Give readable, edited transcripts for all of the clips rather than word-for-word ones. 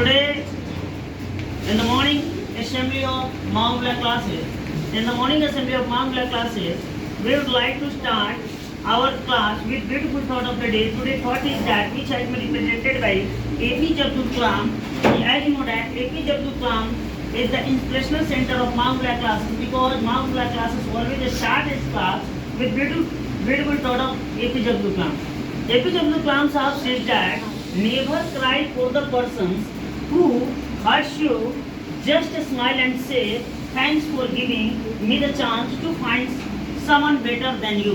Today, in the morning assembly of Mount Black classes, we would like to start our class with beautiful thought of the day. Today thought is that which has been represented by APJ Abdul Kalam. As you know that APJ Abdul Kalam is the inspirational center of Mount Black classes, because Mount Black classes always start its class with beautiful thought of APJ Abdul Kalam. APJ Abdul Kalam Sahab says that never cry for the persons who hurt you. Just smile and say thanks for giving me the chance to find someone better than you.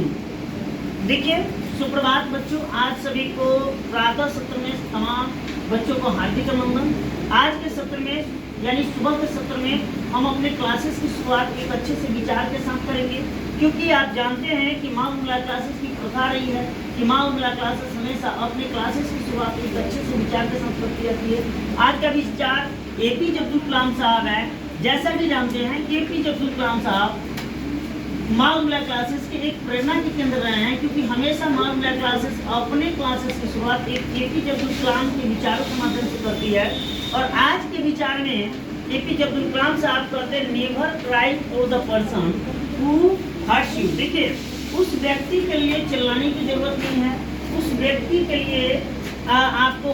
देखिए, सुप्रभात बच्चों, आज सभी को प्रातः सत्र में तमाम बच्चों को हार्दिक अभिनंदन। आज के सत्र में यानी सुबह के सत्र में हम अपने क्लासेस की शुरुआत एक अच्छे से विचार के साथ करेंगे, क्योंकि आप जानते हैं कि माँ उमला क्लासेस की प्रथा रही है कि माँ उमला क्लासेस हमेशा अपने क्लासेस की शुरुआत एक अच्छे से विचार के साथ करती रहती है। आज का विचार APJ अब्दुल कलाम साहब है। जैसा कि जानते हैं कि APJ अब्दुल कलाम साहब माँ उमला क्लासेस के एक प्रेरणा के केंद्र रहे हैं, क्योंकि हमेशा माँ उमला क्लासेस अपने क्लासेस की शुरुआत एक APJ अब्दुल कलाम के विचारों के माध्यम से करती है। और आज के विचार में APJ अब्दुल कलाम साहब कहते हैं never cry for the person who hurts you. देखिए, उस व्यक्ति के लिए चिल्लाने की जरूरत नहीं है, उस व्यक्ति के लिए आपको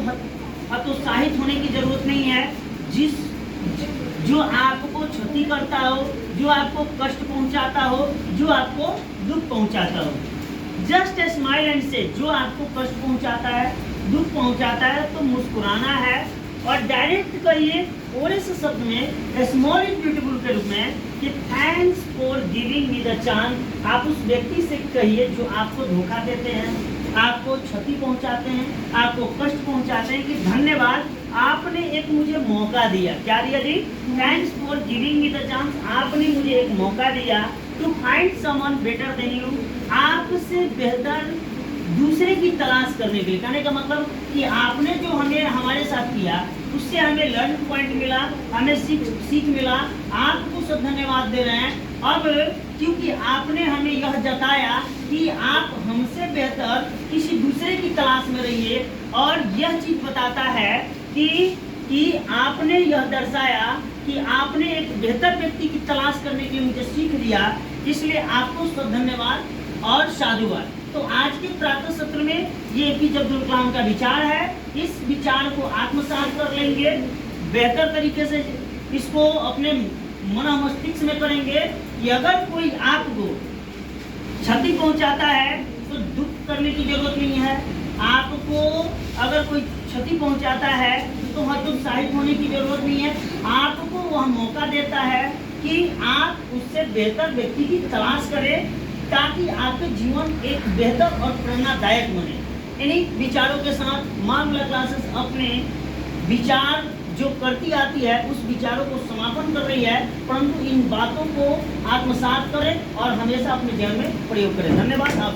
हतोत्साहित होने की जरूरत नहीं है, जो आपको क्षति करता हो, जो आपको कष्ट पहुंचाता हो, जो आपको दुख पहुंचाता हो। जस्ट ए स्माइल एंड से, जो आपको कष्ट पहुंचाता है, दुख पहुंचाता है, तो मुस्कुराना है और डायरेक्ट कहिए थोड़े से शब्द में स्मॉल इज ब्यूटीफुल के रूप में कि thanks for giving me the chance. आप उस व्यक्ति से कहिए जो आपको धोखा देते हैं, आपको क्षति पहुंचाते हैं, आपको कष्ट पहुंचाते हैं, कि धन्यवाद, आपने एक मुझे मौका दिया। क्या दिया जी? Thanks for giving me the chance. आपने मुझे एक मौका दिया to find someone better than you, आपसे बेहतर दूसरे की तलाश करने के लिए। कहने का मतलब कि आपने जो हमारे साथ किया उससे हमें लर्न पॉइंट मिला, हमें सीख मिला, आपको सब धन्यवाद दे रहे हैं। अब क्योंकि आपने हमें यह जताया कि आप हमसे बेहतर किसी दूसरे की तलाश में रहिए, और यह चीज बताता है कि आपने यह दर्शाया कि आपने एक बेहतर व्यक्ति की तलाश करने के लिए मुझे सीख दिया, इसलिए आपको सब धन्यवाद और साधुवाद। तो आज के प्रातः सत्र में ये APJ अब्दुल कलाम का विचार है। इस विचार को आत्मसात कर लेंगे, बेहतर तरीके से इसको अपने मन मस्तिष्क में करेंगे कि अगर कोई आपको क्षति पहुंचाता है तो दुख करने की जरूरत नहीं है, आपको अगर कोई क्षति पहुंचाता है तो हतोत्साहित होने की जरूरत नहीं है। आपको वह मौका देता है कि आप उससे बेहतर व्यक्ति की तलाश करें, ताकि आपके जीवन एक बेहतर और प्रेरणादायक बने। इन्हीं विचारों के साथ माँ उमला क्लासेस अपने विचार जो करती आती है उस विचारों को समापन कर रही है, परंतु इन बातों को आत्मसात करें और हमेशा अपने जीवन में प्रयोग करें। धन्यवाद। आप